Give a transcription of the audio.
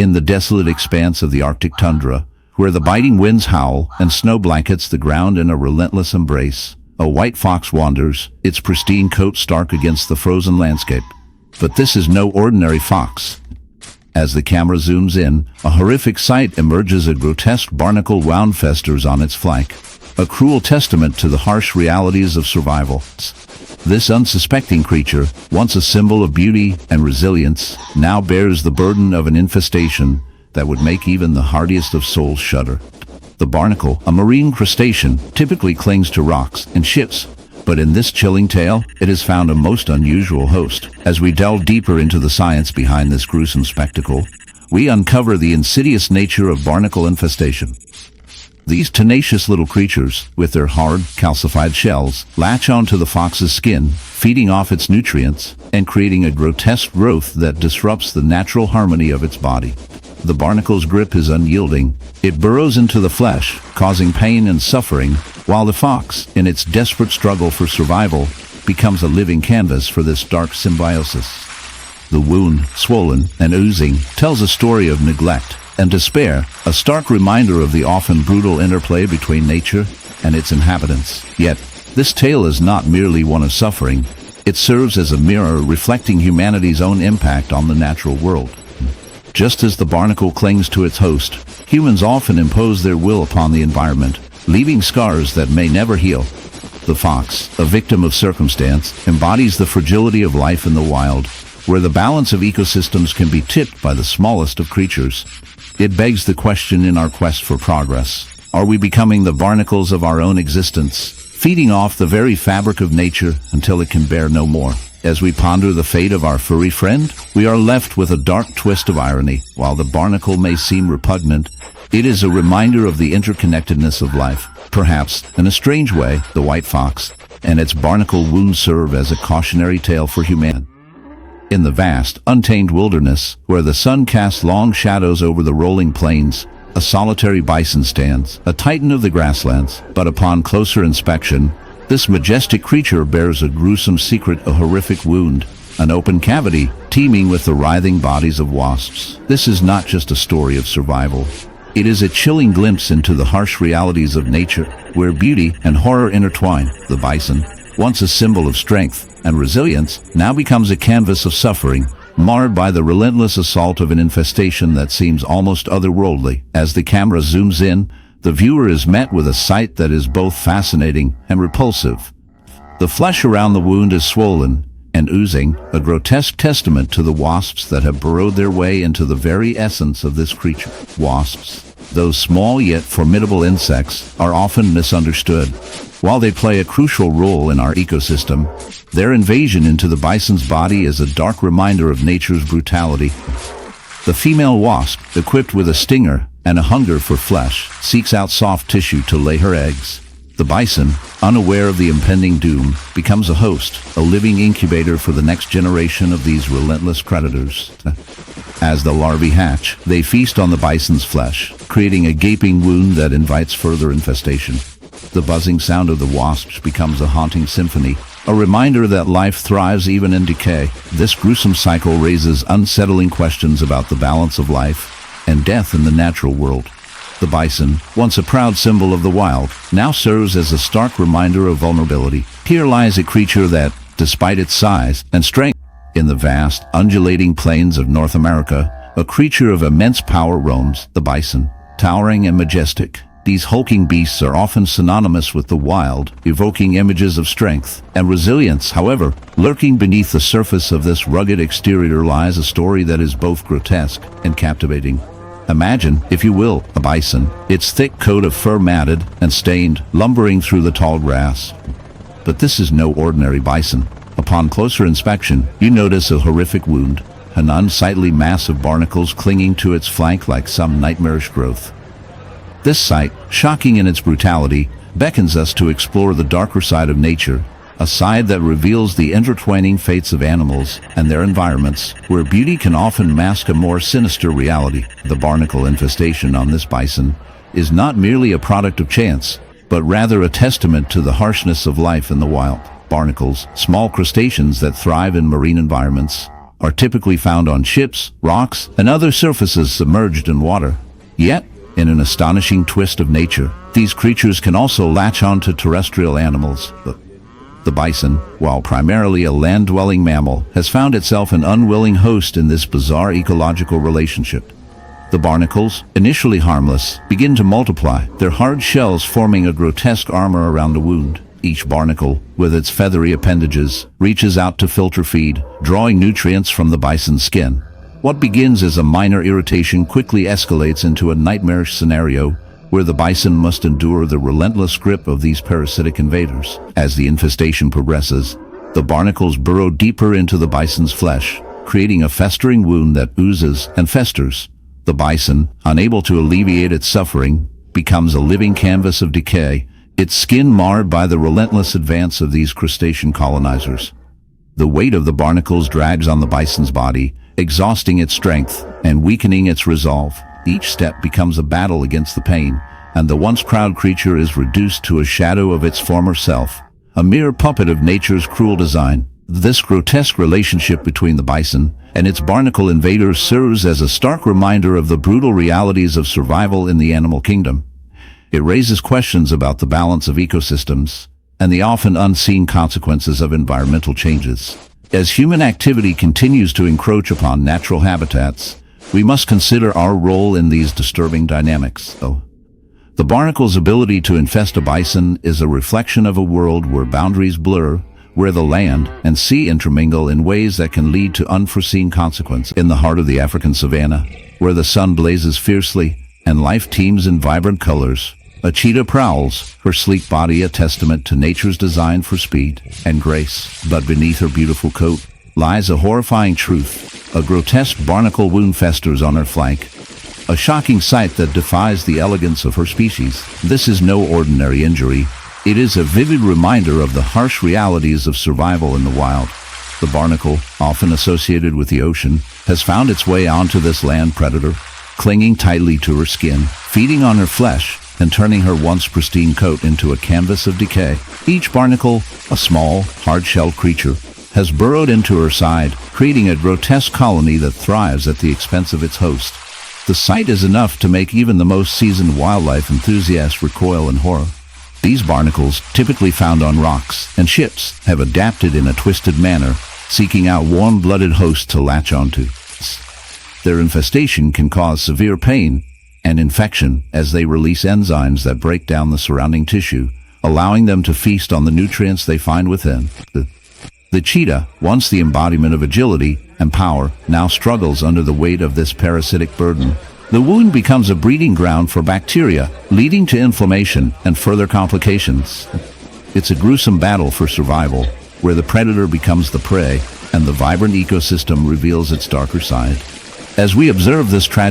In the desolate expanse of the Arctic tundra, where the biting winds howl and snow blankets the ground in a relentless embrace, a white fox wanders, its pristine coat stark against the frozen landscape. But this is no ordinary fox. As the camera zooms in, a horrific sight emerges. A grotesque barnacle wound festers on its flank, a cruel testament to the harsh realities of survival. This unsuspecting creature, once a symbol of beauty and resilience, now bears the burden of an infestation that would make even the hardiest of souls shudder. The barnacle, a marine crustacean, typically clings to rocks and ships, but in this chilling tale, it has found a most unusual host. As we delve deeper into the science behind this gruesome spectacle, we uncover the insidious nature of barnacle infestation. These tenacious little creatures, with their hard, calcified shells, latch onto the fox's skin, feeding off its nutrients and creating a grotesque growth that disrupts the natural harmony of its body. The barnacle's grip is unyielding. It burrows into the flesh, causing pain and suffering, while the fox, in its desperate struggle for survival, becomes a living canvas for this dark symbiosis. The wound, swollen and oozing, tells a story of neglect and despair, a stark reminder of the often brutal interplay between nature and its inhabitants. Yet, this tale is not merely one of suffering. It serves as a mirror reflecting humanity's own impact on the natural world. Just as the barnacle clings to its host, humans often impose their will upon the environment, leaving scars that may never heal. The fox, a victim of circumstance, embodies the fragility of life in the wild, where the balance of ecosystems can be tipped by the smallest of creatures. It begs the question in our quest for progress: are we becoming the barnacles of our own existence, feeding off the very fabric of nature until it can bear no more? As we ponder the fate of our furry friend, we are left with a dark twist of irony. While the barnacle may seem repugnant, it is a reminder of the interconnectedness of life. Perhaps, in a strange way, the white fox and its barnacle wounds serve as a cautionary tale for humanity. In the vast, untamed wilderness, where the sun casts long shadows over the rolling plains, a solitary bison stands, a titan of the grasslands. But upon closer inspection, this majestic creature bears a gruesome secret: a horrific wound, an open cavity teeming with the writhing bodies of wasps. This is not just a story of survival. It is a chilling glimpse into the harsh realities of nature, where beauty and horror intertwine. The bison, once a symbol of strength and resilience, now becomes a canvas of suffering, marred by the relentless assault of an infestation that seems almost otherworldly. As the camera zooms in, the viewer is met with a sight that is both fascinating and repulsive. The flesh around the wound is swollen and oozing, a grotesque testament to the wasps that have burrowed their way into the very essence of this creature. Wasps, those small yet formidable insects, are often misunderstood. While they play a crucial role in our ecosystem, their invasion into the bison's body is a dark reminder of nature's brutality. The female wasp, equipped with a stinger and a hunger for flesh, seeks out soft tissue to lay her eggs. The bison, unaware of the impending doom, becomes a host, a living incubator for the next generation of these relentless predators. As the larvae hatch, they feast on the bison's flesh, creating a gaping wound that invites further infestation. The buzzing sound of the wasps becomes a haunting symphony, a reminder that life thrives even in decay. This gruesome cycle raises unsettling questions about the balance of life and death in the natural world. The bison, once a proud symbol of the wild, now serves as a stark reminder of vulnerability. Here lies a creature that, despite its size and strength, in the vast, undulating plains of North America, a creature of immense power roams. The bison, towering and majestic. These hulking beasts are often synonymous with the wild, evoking images of strength and resilience. However, lurking beneath the surface of this rugged exterior lies a story that is both grotesque and captivating. Imagine, if you will, a bison, its thick coat of fur matted and stained, lumbering through the tall grass. But this is no ordinary bison. Upon closer inspection, you notice a horrific wound, an unsightly mass of barnacles clinging to its flank like some nightmarish growth. This sight, shocking in its brutality, beckons us to explore the darker side of nature, a side that reveals the intertwining fates of animals and their environments, where beauty can often mask a more sinister reality. The barnacle infestation on this bison is not merely a product of chance, but rather a testament to the harshness of life in the wild. Barnacles, small crustaceans that thrive in marine environments, are typically found on ships, rocks, and other surfaces submerged in water. Yet, in an astonishing twist of nature, these creatures can also latch onto terrestrial animals. The bison, while primarily a land-dwelling mammal, has found itself an unwilling host in this bizarre ecological relationship. The barnacles, initially harmless, begin to multiply, their hard shells forming a grotesque armor around the wound. Each barnacle, with its feathery appendages, reaches out to filter feed, drawing nutrients from the bison's skin. What begins as a minor irritation quickly escalates into a nightmarish scenario where the bison must endure the relentless grip of these parasitic invaders. As the infestation progresses, the barnacles burrow deeper into the bison's flesh, creating a festering wound that oozes and festers. The bison, unable to alleviate its suffering, becomes a living canvas of decay, its skin marred by the relentless advance of these crustacean colonizers. The weight of the barnacles drags on the bison's body, exhausting its strength and weakening its resolve. Each step becomes a battle against the pain, and the once proud creature is reduced to a shadow of its former self, a mere puppet of nature's cruel design. This grotesque relationship between the bison and its barnacle invaders serves as a stark reminder of the brutal realities of survival in the animal kingdom. It raises questions about the balance of ecosystems and the often unseen consequences of environmental changes. As human activity continues to encroach upon natural habitats, we must consider our role in these disturbing dynamics. The barnacle's ability to infest a bison is a reflection of a world where boundaries blur, where the land and sea intermingle in ways that can lead to unforeseen consequences. In the heart of the African savanna, where the sun blazes fiercely and life teems in vibrant colors, a cheetah prowls, her sleek body a testament to nature's design for speed and grace. But beneath her beautiful coat lies a horrifying truth. A grotesque barnacle wound festers on her flank, a shocking sight that defies the elegance of her species. This is no ordinary injury. It is a vivid reminder of the harsh realities of survival in the wild. The barnacle, often associated with the ocean, has found its way onto this land predator, clinging tightly to her skin, feeding on her flesh, and turning her once pristine coat into a canvas of decay. Each barnacle, a small, hard-shelled creature, has burrowed into her side, creating a grotesque colony that thrives at the expense of its host. The sight is enough to make even the most seasoned wildlife enthusiast recoil in horror. These barnacles, typically found on rocks and ships, have adapted in a twisted manner, seeking out warm-blooded hosts to latch onto. Their infestation can cause severe pain and infection as they release enzymes that break down the surrounding tissue, allowing them to feast on the nutrients they find within. The cheetah, once the embodiment of agility and power, now struggles under the weight of this parasitic burden. The wound becomes a breeding ground for bacteria, leading to inflammation and further complications. It's a gruesome battle for survival, where the predator becomes the prey and the vibrant ecosystem reveals its darker side. As we observe this tragedy